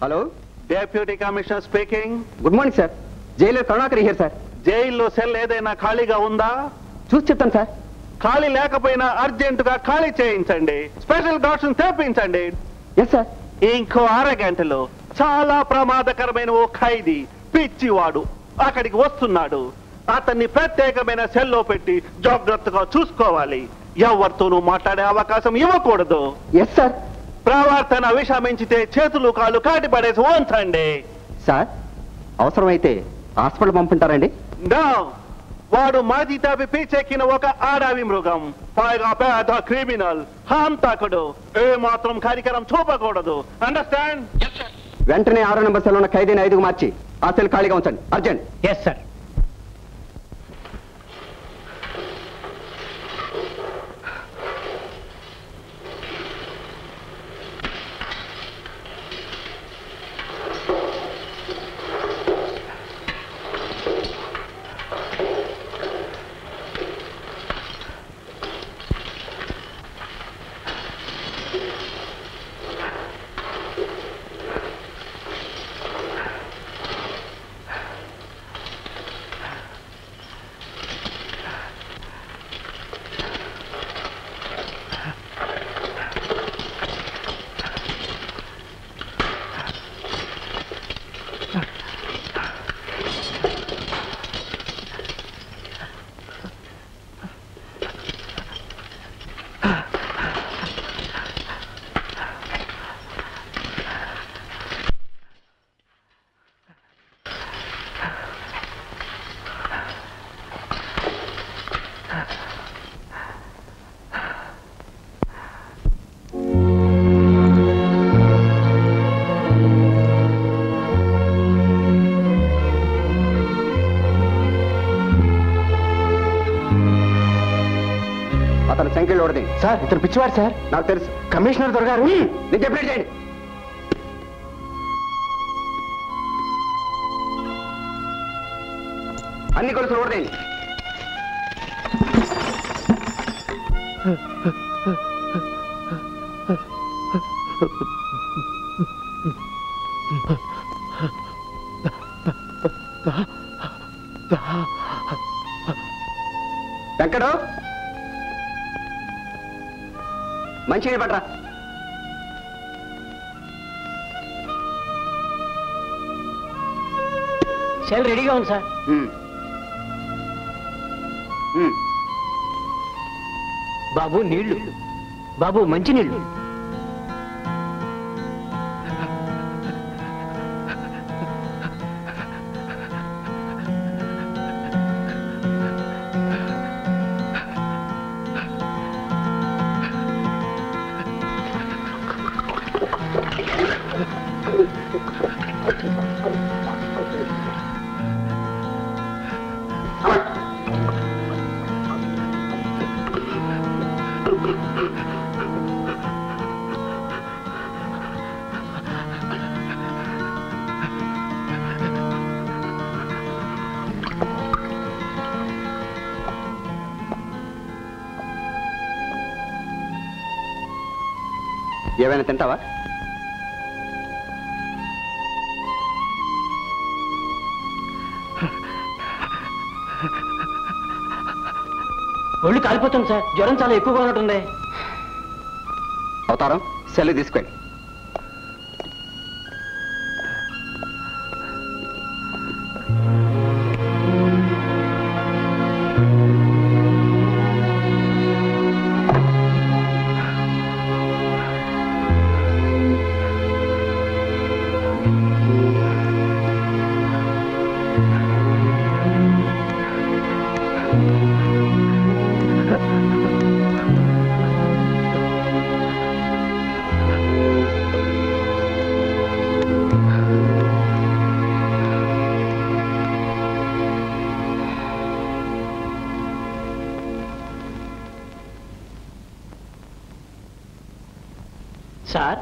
Hello, deputy commissioner speaking. Good morning sir. Jailer Karunakar here sir. జైల్లో cell ఏదైనా ఖాళీగా ఉందా? చూసి చెప్తాను సార్. ఖాళీ లేకపోయినా అర్జెంటుగా ఖాళీ చేయించండి. స్పెషల్ డాక్టర్స్ తెప్పించండి. Yes sir. ఇంకో అరగంటలో చాలా ప్రమాదకరమైన ఓ ఖైదీ పిచ్చివాడు అక్కడికి వస్తున్నాడు. అతన్ని ప్రత్యేకమైన సెల్లో పెట్టి జాగ్రత్తగా చూసుకోవాలి. ఎవరితోనూ మాట్లాడే అవకాశం ఇవ్వకూడదు. Yes sir. ప్రవర్తన విషమించితే చేతులు కాళ్ళు కాటి పడేసి ఉంచండి. సార్, అవసరమైతే హాస్పిటల్ పంపుంటారండి? వాడు మాది తప్పి పీచెక్కిన ఒక ఆడవి మృగం, పైగా పెద్ద క్రిమినల్, హంతకుడు. ఏ మాత్రం కార్యక్రమం చూపకూడదు. అండర్స్టాండ్? వెంటనే 6 నెంబర్ సెల్ ఉన్న ఖైదీని 5కు మార్చి ఆ సెల్ ఖాళీగా ఉంచండి. అర్జెంట్. Yes sir. సార్, ఇతను పిచ్చివాడు సార్. నాకు తెలుసు. కమిషనర్ దొరగారు. నేను చెప్పినట్టు చేయండి. అన్ని కొలుసులు ఓడదేయండి. వెంకడు, మంచిగా పట్రా. సెల్ రెడీగా ఉంది సార్. బాబు నీళ్లు, బాబు మంచి నీళ్లు. ఏమైనా తింటావా? ఒళ్ళు కాలిపోతుంది సార్. జ్వరం చాలా ఎక్కువగా ఉన్నట్టుంది. అవతారం, సెల్ తీసుకెళ్ళి. సార్,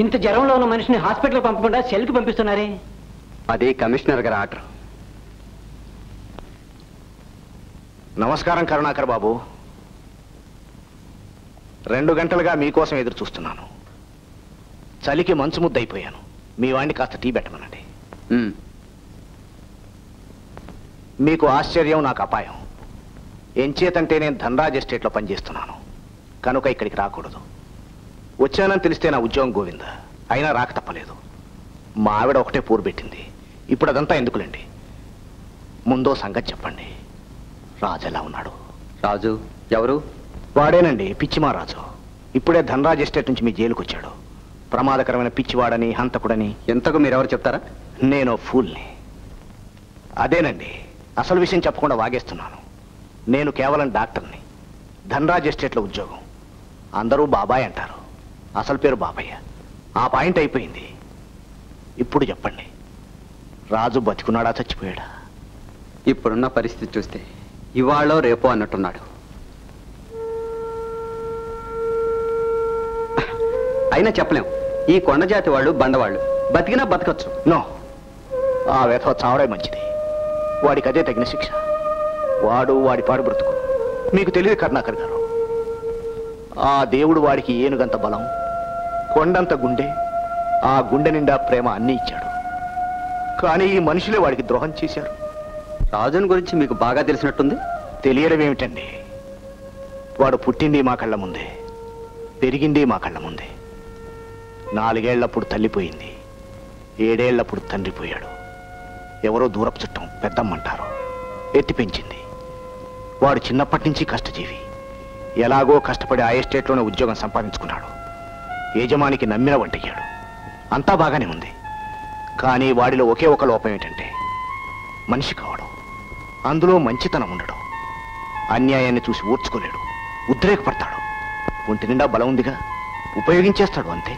ఇంత జ్వరంలో ఉన్న మనిషిని హాస్పిటల్ పంపకుండా సెల్కి పంపిస్తున్నారే? అది కమిషనర్ గారి ఆర్డర్. నమస్కారం కరుణాకర్ బాబు. 2 గంటలుగా మీకోసం ఎదురు చూస్తున్నాను. చలికి మంచు ముద్దయిపోయాను. మీ వాడిని కాస్త టీ పెట్టమనండి. మీకు ఆశ్చర్యం, నాకు అపాయం. ఎంచేతంటే నేను ధనరాజ్ ఎస్టేట్లో పనిచేస్తున్నాను కనుక ఇక్కడికి రాకూడదు. వచ్చానని తెలిస్తే నా ఉద్యోగం గోవింద. అయినా రాక తప్పలేదు. మా ఆవిడ ఒకటే పూరు పెట్టింది. ఇప్పుడు అదంతా ఎందుకులేండి. ముందో సంగతి చెప్పండి. రాజు ఎలా ఉన్నాడు? రాజు ఎవరు? వాడేనండి, పిచ్చిమా రాజు. ఇప్పుడే ధనరాజ్ ఎస్టేట్ నుంచి మీ జైలుకు వచ్చాడు. ప్రమాదకరమైన పిచ్చివాడని, హంతకుడని. ఎంతకు మీరెవరు చెప్తారా? నేను ఫూల్ని. అదేనండి, అసలు విషయం చెప్పకుండా వాగేస్తున్నాను. నేను కేవలం డాక్టర్ని. ధనరాజ్ ఎస్టేట్లో ఉద్యోగం. అందరూ బాబాయ్ అంటారు. అసలు పేరు బాబయ్య. ఆ పాయింట్ అయిపోయింది. ఇప్పుడు చెప్పండి, రాజు బతికున్నాడా చచ్చిపోయాడా? ఇప్పుడున్న పరిస్థితి చూస్తే ఇవాళో రేపో అన్నట్టున్నాడు. అయినా చెప్పలేం. ఈ కొండ జాతి వాళ్ళు బండవాళ్ళు, బతికినా బతకచ్చు. నో, ఆ వ్యథ చావడే మంచిది. వాడికి అదే తగిన శిక్ష. వాడు వాడి పాడు బ్రతుకు. మీకు తెలియదు కరుణాకర్ గారు, ఆ దేవుడు వాడికి ఏనుగంత బలం, కొండంత గుండె, ఆ గుండె నిండా ప్రేమ అన్నీ ఇచ్చాడు. కానీ ఈ మనుషులే వాడికి ద్రోహం చేశారు. రాజుని గురించి మీకు బాగా తెలిసినట్టుంది. తెలియడం ఏమిటండి? వాడు పుట్టింది మా కళ్ళ ముందే, పెరిగింది మా కళ్ళ ముందే. 4 ఏళ్లప్పుడు తల్లిపోయింది, 7 ఏళ్లప్పుడు తండ్రి పోయాడు. ఎవరో దూరపు చుట్టం, పెద్దమ్మంటారు, ఎత్తి పెంచింది. వాడు చిన్నప్పటి నుంచి కష్టజీవి. ఎలాగో కష్టపడి ఆ ఎస్టేట్లోనే ఉద్యోగం సంపాదించుకున్నాడు. యజమానికి నమ్మిన వంటయ్యాడు. అంతా బాగానే ఉంది. కానీ వాడిలో ఒకే ఒక లోపం ఏంటంటే మనిషి కావడం. అందులో మంచితనం ఉండడం. అన్యాయాన్ని చూసి ఓర్చుకోలేడు, ఉద్రేకపడతాడు. ఒంటి నిండా బలం ఉందిగా, ఉపయోగించేస్తాడు అంతే.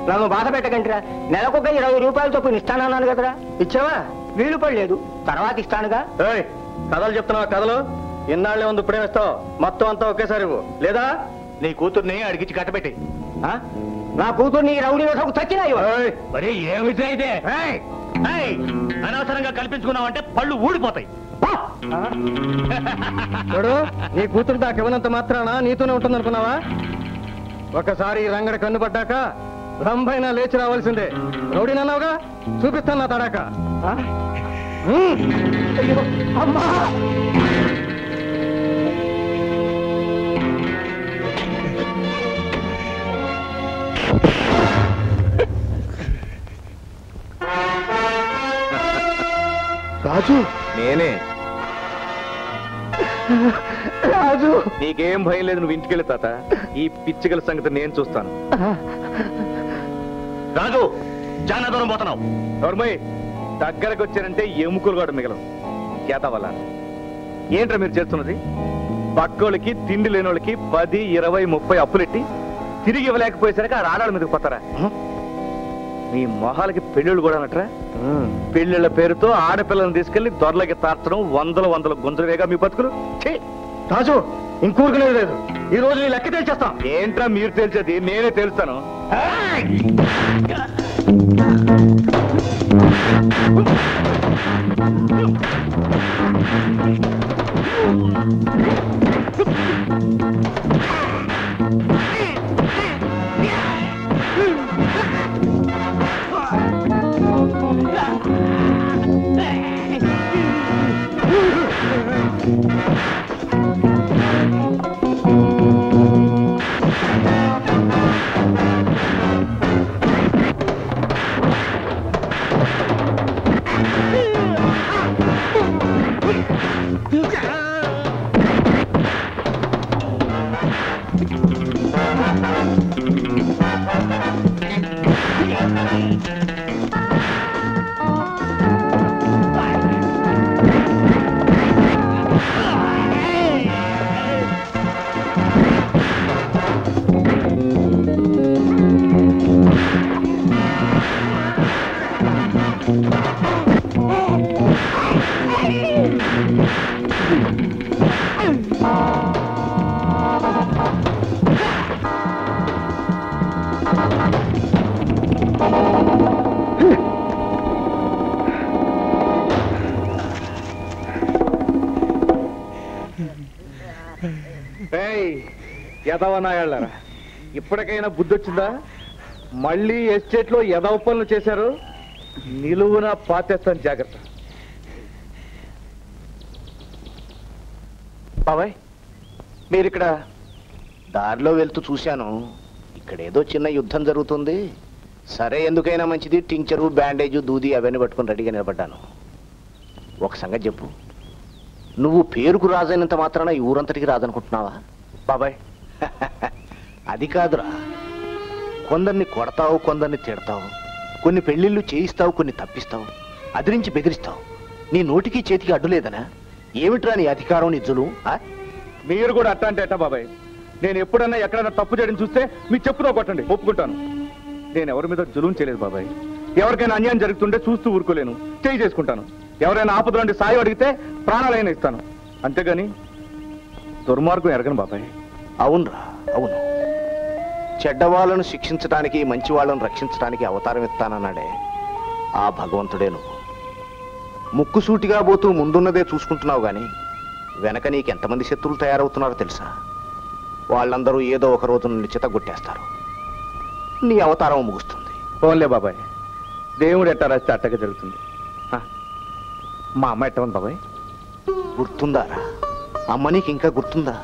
నన్ను బాధ పెట్టకండిరా. నెలకొక 20 రూపాయలు చొప్పున ఇస్తానన్నాను కదరా, ఇచ్చావా? వీలు పడలేదు, తర్వాత ఇస్తానుగా. కథలు చెప్తున్నావా? కథలు ఇన్నాళ్ళే ఉంది, ఇప్పుడే ఇస్తావు. మొత్తం అంతా ఒకేసారి ఇవ్వు, లేదా నీ కూతుర్ని అడిగించి కట్టబెట్టి. నా కూతుర్ని రౌడీ వేసకు చచ్చినా మరి ఏమిటో అయితే అనవసరంగా కల్పించుకున్నావంటే పళ్ళు ఊడిపోతాయి. చూడు, నీ కూతురు దాకా ఇవ్వనంత మాత్రాన నీతోనే ఉంటుంది అనుకున్నావా? ఒకసారి ఈ రంగడ కన్ను పడ్డాక రంభైనా లేచి రావాల్సిందే. రౌడీనన్నావుగా, చూపిస్తాను నా తడాక. అమ్మా! రాజు, నేనే. రాజు, నీకేం భయం లేదు, నువ్వు ఇంటికెళ్ళి తాత. ఈ పిచ్చికల సంగతి నేను చూస్తాను. రాజు, చాలా దూరం పోతున్నావు. నోర్మయ్, దగ్గరకు వచ్చారంటే ఎముకలు కూడా మిగలవు. చేత వల్ల ఏంట్రా మీరు చేస్తున్నది? పక్కోళ్ళకి, తిండి లేనోళ్ళకి 10, 20, 30 అప్పులెట్టి తిరిగి ఇవ్వలేకపోయేసరికి ఆ రాడాళ్ళ మీదకి పోతారా? మీ మొహాలకి పెళ్ళిళ్ళు కూడా అన్నట్రా? పెళ్ళిళ్ళ పేరుతో ఆడపిల్లలను తీసుకెళ్లి దొరలకి తార్చడం, వందల గుంజవేగా మీ బతుకులు. రాజు, ఇంకూరుకునేది లేదు. ఈ రోజు నీ లెక్క తేల్చేస్తాం. ఏంట్రా మీరు తెలిసేది? నేనే తెలుస్తాను. ఎదవనాయాళ్ళరా, ఇప్పటికైనా బుద్ధి వచ్చిందా? మళ్ళీ ఎస్టేట్ లో ఎదవ పనులు చేశారు, నిలువున పాతేస్తాను, జాగ్రత్త. బాబాయ్ మీరిక్కడ దారిలో వెళ్తూ చూశాను, ఇక్కడేదో చిన్న యుద్ధం జరుగుతుంది. సరే ఎందుకైనా మంచిది, టించరు బ్యాండేజు దూది అవన్నీ పట్టుకుని రెడీగా నిలబడ్డాను. ఒక సంగతి చెప్పు, నువ్వు పేరుకు రాజైనంత మాత్రాన ఈ ఊరంతటికి రాజనుకుంటున్నావా? బాబాయ్ అది కాదురా, కొందరిని కొడతావు, కొందరిని తిడతావు, కొన్ని పెళ్లిళ్ళు చేయిస్తావు, కొన్ని తప్పిస్తావు, అదిరించి బెదిరిస్తావు. నీ నోటికి చేతికి అడ్డు లేదనా? ఏమిట్రా నీ అధికారం, నీ జులుం? మీరు కూడా అట్ట అంటే ఎట్టా బాబాయ్? నేను ఎప్పుడన్నా ఎక్కడైనా తప్పు చేయడం చూస్తే మీ చెప్పుతో కొట్టండి, ఒప్పుకుంటాను. నేను ఎవరి మీద జులుం చేయలేదు బాబాయ్. ఎవరికైనా అన్యాయం జరుగుతుంటే చూస్తూ ఊరుకోలేను, చేయి చేసుకుంటాను. ఎవరైనా ఆపదలంటే సాయం అడిగితే ప్రాణాలైనా ఇస్తాను, అంతేగాని దుర్మార్గం ఎరగను బాబాయ్. అవునరా, అవును. చెడ్డవాళ్ళను శిక్షించడానికి, మంచి వాళ్ళను రక్షించడానికి అవతారం ఎత్తానన్నాడే ఆ భగవంతుడే నువ్వు. ముక్కుసూటిగా పోతూ ముందున్నదే చూసుకుంటున్నావు గాని వెనక నీకెంతమంది శత్రువులు తయారవుతున్నారో తెలుసా? వాళ్ళందరూ ఏదో ఒక రోజు నిన్ను చితగొట్టేస్తారు, నీ అవతారం ముగుస్తుంది. పోన్లే బాబాయ్, దేవుడు ఎట్టా రాస్తే అట్టగా జరుగుతుంది. మా అమ్మ ఎట్ట ఉంది బాబాయ్? గుర్తుందారా? అమ్మ నీకు ఇంకా గుర్తుందా?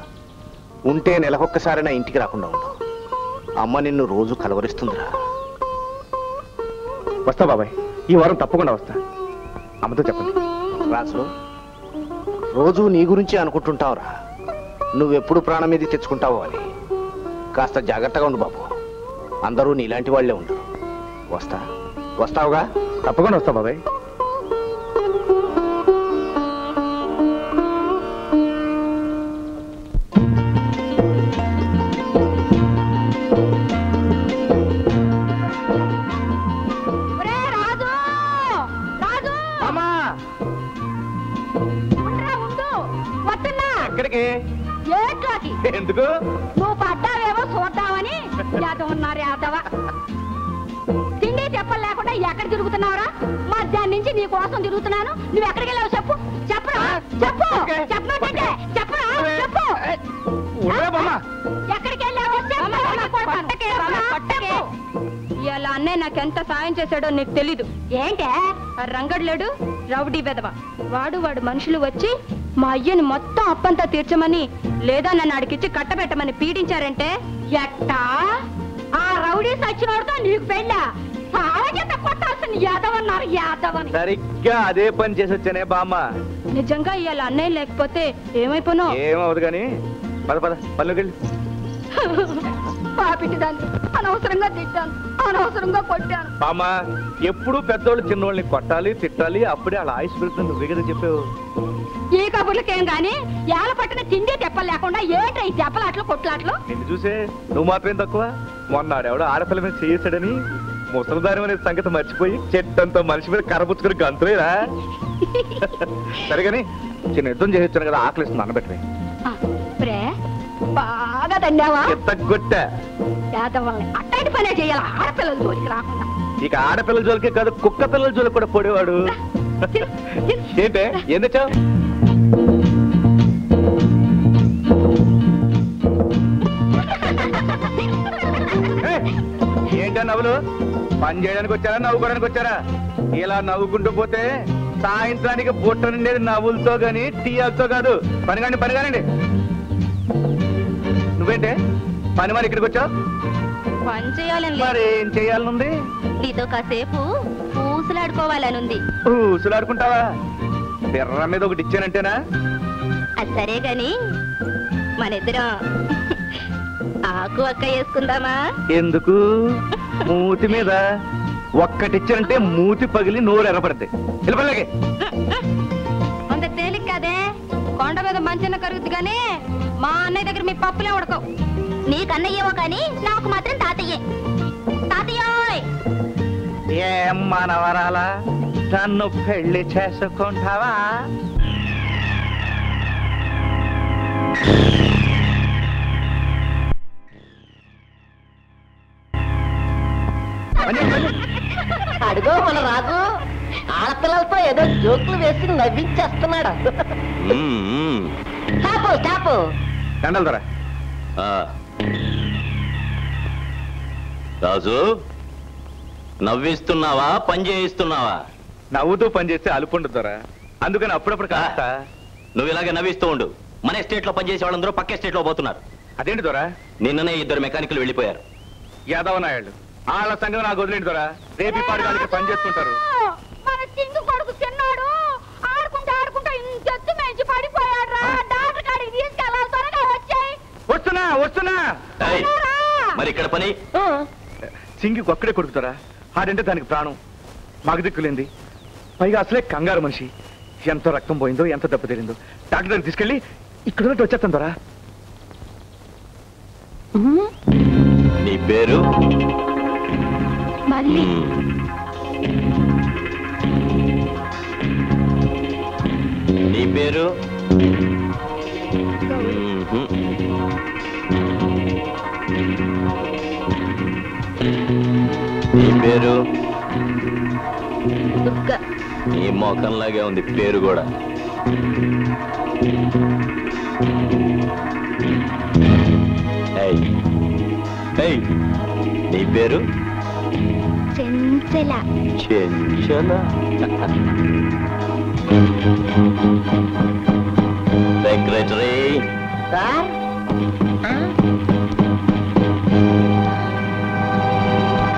ఉంటే నెలకొక్కసారి నా ఇంటికి రాకుండా ఉండవు. అమ్మ నిన్ను రోజు కలవరిస్తుందిరా. వస్తా బాబాయ్, ఈ వారం తప్పకుండా వస్తా. అమ్మతో చెప్పండి. రాజు, రోజు నీ గురించి అనుకుంటుంటావురా, నువ్వెప్పుడు ప్రాణం మీద తెచ్చుకుంటావో అని. కాస్త జాగ్రత్తగా ఉండు బాబు, అందరూ నీలాంటి వాళ్లే ఉండరు. వస్తావుగా? తప్పకుండా వస్తా బాబాయ్. ఎందుకు? నువ్వు పడ్డావేమో చూద్దామని. ఉన్నారు యాదవ తిండి చెప్పలు లేకుండా ఎక్కడ తిరుగుతున్నావురా? మధ్యాహ్నం నుంచి నీ కోసం తిరుగుతున్నాను. నువ్వు ఎక్కడికి వెళ్ళావు చెప్పు, చెప్పరా? చెప్పు, చెప్పమంటే చెప్పరా? చెప్పు, ఎక్కడికి వెళ్ళావో ఇలా అన్నయ్య నాకెంత సాయం చేశాడో నీకు తెలీదు. ఏంటే రంగడ్లేడు రౌడీ బెదవ వాడు మనుషులు వచ్చి మా అయ్యని మొత్తం అప్పంతా తీర్చమని, లేదా నన్ను అడిగిచ్చి కట్టబెట్టమని పీడించారంటే ఎట్టా? ఆ రౌడీ సచ్చినోడితో నీకు పెళ్ళా? కొట్టాల్సిన యాదవన్నారు, యాదవని. సరిగ్గా అదే పని చేసి వచ్చానే బామ్మ. నిజంగా ఇవాళ అన్నయ్య లేకపోతే ఏమైపోను? ఏమవుదు కానీ పద పల్లెకెళ్ళి. పాపిటి దాన్ని అనవసరంగా తిట్టాను, అనవసరంగా కొట్టాను. బామ్మ, ఎప్పుడు పెద్దోళ్ళు చిన్నోళ్ళని కొట్టాలి, తిట్టాలి, అప్పుడే అలా ఆయుష్ పెడుతుంది. నువ్వే కదా చెప్పావు. ఈ కబుర్లకేం గాని ఏళ్ళ పట్టిన తిండి తెప్పలు లేకుండా ఏంటి ఈ తెప్పలాట్లు కొట్లాట్లు? నిన్ను చూసే నువ్వు మాత్రం తక్కువ. మొన్నాడెవడో ఆడపిల్ల మీద చేసాడని ముసలిదారి అనే సంగతి మర్చిపోయి చెట్టంతా మనిషి మీద కర్రపుచ్చుకుని గంతులేరా? సరేగాని చిన్న యుద్ధం చేసేచ్చాను కదా, ఆకలిస్తుంది, అన్నబెట్టమే. బాగా దండావా? ఎత్తగొట్ట అట్టటి పనే చేయాలి, ఆడపిల్లల జోలికి రాకుండా. ఇక ఆడపిల్లల జోలికే కాదు, కుక్క పిల్లల జోలికి కూడా పొడేవాడు. ఏంటే ఏం తెచ్చావు? ఏంటా నవ్వులు? పని చేయడానికి వచ్చారా, నవ్వుకోవడానికి వచ్చారా? ఇలా నవ్వుకుంటూ పోతే సాయంత్రానికి బుట్ట నిండేది నవ్వులతో గాని టీయాలతో కాదు. పనిగానండి. నువ్వేంటే పని మరి ఇక్కడికి వచ్చావు? పని చేయాలని. మరి ఏం చేయాలనుంది? నీతో కాసేపు ఊసులాడుకోవాలనుంది. ఊసులాడుకుంటావా? బిర్ర మీద ఒకటి ఇచ్చానంటేనా? అది సరే గాని మనిద్దరం ఆకు అక్క వేసుకుందామా? ఎందుకు? మూతి మీద ఒక్కటిచ్చానంటే మూతి పగిలి నోరు ఎర్రపడతాయి. వెళ్ళిపోలేకే. అంత తేలిక కదే, కొండ మీద మంచిగా కరుగుద్ది గాని మా అన్నయ్య దగ్గర మీ పప్పులే ఉడకవు. నీకన్నయ్యేమో కానీ నాకు మాత్రం తాతయ్యే. తాతయ్యోయ్! ఏం మనవరాలా, నన్ను పెళ్లి చేసుకుంటావా? అడుగో మన రాజు ఆడపిల్లలతో ఏదో జోకులు వేసి నవ్వించేస్తున్నాడు. చాపు దండలు ధర. రాజు నవ్విస్తున్నావా పని చేయిస్తున్నావా? నవ్వుతూ పనిచేస్తే అలుపుండదు దొరా, అందుకని అప్పుడప్పుడు కాస్త. నువ్వు ఇలాగే నవ్విస్తూ ఉండు. మన ఎస్టేట్ లో పనిచేసే వాళ్ళందరూ పక్క ఎస్టేట్ లో పోతున్నారు. అదేంటి దొరా? నిన్ననే 2 మెకానికల్ వెళ్ళిపోయారు. యాదవ నాయుడు వాళ్ళ సంగతి నాకు వదిలేండి దొరా, రేపి పాడుగా పని చేస్తుంటారు. మన సింగు కొడుకు చిన్నాడు ఆడుకుంటా ఆడుకుంటా ఇంకెత్తు మంచి పడిపోయాడు రా. డాక్టర్ కాడికి తీసుకెళ్ళాలి, త్వరగా వచ్చాయి. వస్తున్నా వస్తున్నా. ఏయ్, మరి ఇక్కడ పని? సింగికి ఒక్కడే కొడుకుతారా? ఆడంటే దానికి ప్రాణం, మాకు దిక్కులేంది. పైగా అసలే కంగారు మనిషి. ఎంత రక్తం పోయిందో, ఎంత దెబ్బ తిరిందో. డాక్టర్ దగ్గర తీసుకెళ్ళి ఇక్కడ ఉన్నట్టు వచ్చేస్తాం దొరా. నీ పేరు? మళ్ళీ నీ పేరు? నీ పేరు? ఈ మొఖంలాగే ఉంది పేరు కూడా. నీ పేరు? చెంచల. చెంచల. Secretary sir